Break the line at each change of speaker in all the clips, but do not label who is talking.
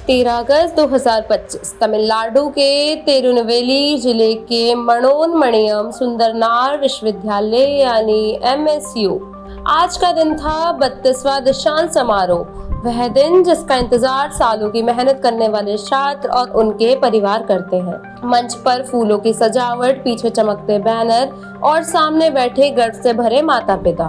13 अगस्त 2025 तमिलनाडु के तिरुनेलवेली जिले के मनोन्मणियम सुंदरनार विश्वविद्यालय यानी MSU आज का दिन था 32वां दीक्षांत समारोह। वह दिन जिसका इंतजार सालों की मेहनत करने वाले छात्र और उनके परिवार करते हैं। मंच पर फूलों की सजावट, पीछे चमकते बैनर और सामने बैठे गर्व से भरे माता पिता।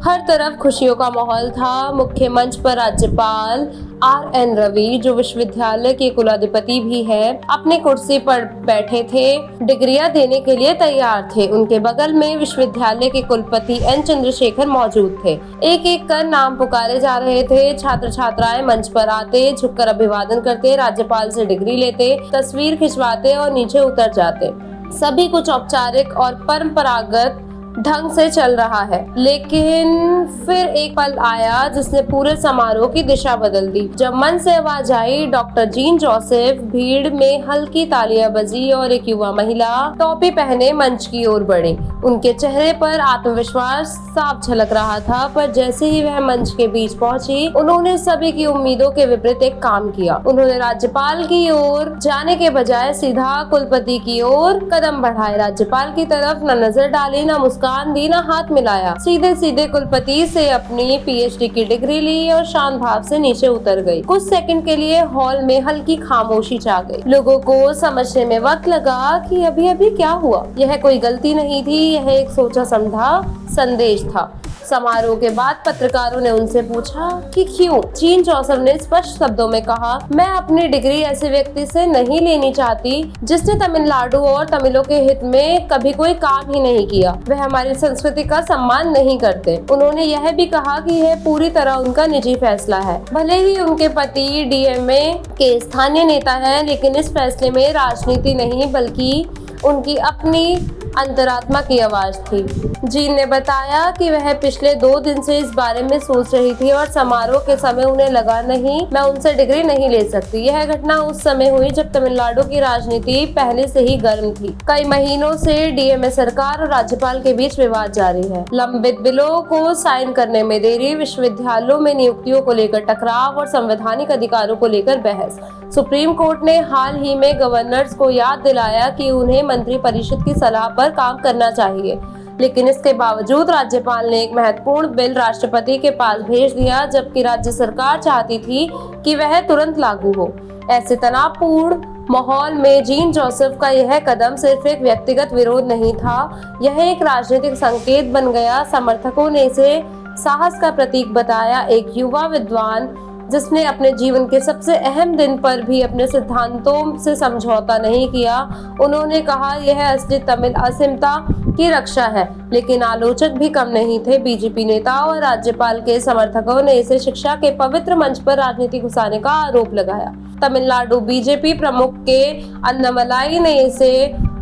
हर तरफ खुशियों का माहौल था। मुख्य मंच पर राज्यपाल RN रवि, जो विश्वविद्यालय के कुलाधिपति भी है, अपनी कुर्सी पर बैठे थे, डिग्रियां देने के लिए तैयार थे। उनके बगल में विश्वविद्यालय के कुलपति N चंद्रशेखर मौजूद थे। एक एक कर नाम पुकारे जा रहे थे। छात्र छात्राएं मंच पर आते, झुककर अभिवादन करते, राज्यपाल से डिग्री लेते, तस्वीर खिंचवाते और नीचे उतर जाते। सभी कुछ औपचारिक और परंपरागत ढंग से चल रहा है, लेकिन फिर एक पल आया जिसने पूरे समारोह की दिशा बदल दी। जब मंच से आवाज आई, डॉक्टर जीन जोसेफ, भीड़ में हल्की तालियां बजी और एक युवा महिला टोपी पहने मंच की ओर बढ़ी। उनके चेहरे पर आत्मविश्वास साफ झलक रहा था, पर जैसे ही वह मंच के बीच पहुंची, उन्होंने सभी की उम्मीदों के विपरीत एक काम किया। उन्होंने राज्यपाल की ओर जाने के बजाय सीधा कुलपति की ओर कदम बढ़ाए। राज्यपाल की तरफ न नजर डाली, न मुस्कान दी, न हाथ मिलाया। सीधे सीधे कुलपति से अपनी PhD की डिग्री ली और शांत भाव से नीचे उतर गई। कुछ सेकंड के लिए हॉल में हल्की खामोशी छा गई। लोगों को समझने में वक्त लगा कि अभी अभी क्या हुआ। यह कोई गलती नहीं थी, यह एक सोचा समझा संदेश था। समारोह के बाद पत्रकारों ने उनसे पूछा कि क्यों। जीन जोसेफ ने स्पष्ट शब्दों में कहा, मैं अपनी डिग्री ऐसे व्यक्ति से नहीं लेनी चाहती जिसने तमिलनाडु और तमिलों के हित में कभी कोई काम ही नहीं किया। वह हमारी संस्कृति का सम्मान नहीं करते। उन्होंने यह भी कहा कि यह पूरी तरह उनका निजी फैसला है। भले ही उनके पति DMA के स्थानीय नेता हैं, लेकिन इस फैसले में राजनीति नहीं बल्कि उनकी अपनी अंतरात्मा की आवाज थी। जीन ने बताया कि वह पिछले 2 दिन से इस बारे में सोच रही थी और समारोह के समय उन्हें लगा, नहीं, मैं उनसे डिग्री नहीं ले सकती। यह घटना उस समय हुई जब तमिलनाडु की राजनीति पहले से ही गर्म थी। कई महीनों से DMA सरकार और राज्यपाल के बीच विवाद जारी है। लंबित बिलों को साइन करने में देरी, विश्वविद्यालयों में नियुक्तियों को लेकर टकराव और संवैधानिक अधिकारों को लेकर बहस। सुप्रीम कोर्ट ने हाल ही में गवर्नर्स को याद दिलाया कि उन्हें मंत्रिपरिषद की सलाह पर काम करना चाहिए, लेकिन इसके बावजूद राज्यपाल ने एक महत्वपूर्ण बिल राष्ट्रपति के पास भेज दिया, जबकि राज्य सरकार चाहती थी कि वह तुरंत लागू हो। ऐसे तनावपूर्ण माहौल में जीन जोसेफ का यह कदम सिर्फ एक व्यक्तिगत विरोध नहीं था, यह एक राजनीतिक संकेत बन गया। समर्थकों ने इसे साहस का प्रतीक बताया। एक युवा विद्वान जिसने अपने जीवन के सबसे अहम दिन पर भी अपने सिद्धांतों से समझौता नहीं किया। उन्होंने कहा, यह असली तमिल अस्मिता की रक्षा है। लेकिन आलोचक भी कम नहीं थे। BJP नेता और राज्यपाल के समर्थकों ने इसे शिक्षा के पवित्र मंच पर राजनीति घुसाने का आरोप लगाया। तमिलनाडु BJP प्रमुख के अन्नामलाई ने इसे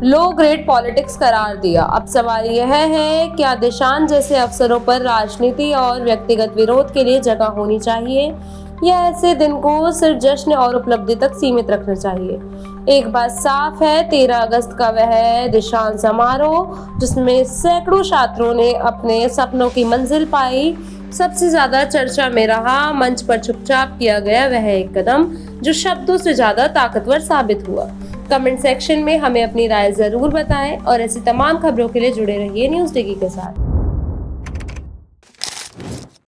लो ग्रेड पॉलिटिक्स करार दिया। अब सवाल यह है, क्या दीक्षांत जैसे अवसरों पर राजनीति और व्यक्तिगत विरोध के लिए जगह होनी चाहिए, या ऐसे दिन को सिर्फ जश्न और उपलब्धि तक सीमित रखना चाहिए। एक बात साफ है, 13 अगस्त का वह दीक्षांत समारोह जिसमें सैकड़ों छात्रों ने अपने सपनों की मंजिल पाई, सबसे ज्यादा चर्चा में रहा। मंच पर चुपचाप किया गया वह एक कदम जो शब्दों से ज्यादा ताकतवर साबित हुआ। कमेंट सेक्शन में हमें अपनी राय जरूर बताएं और ऐसी तमाम खबरों के लिए जुड़े रहिए न्यूज़ डिगी के साथ।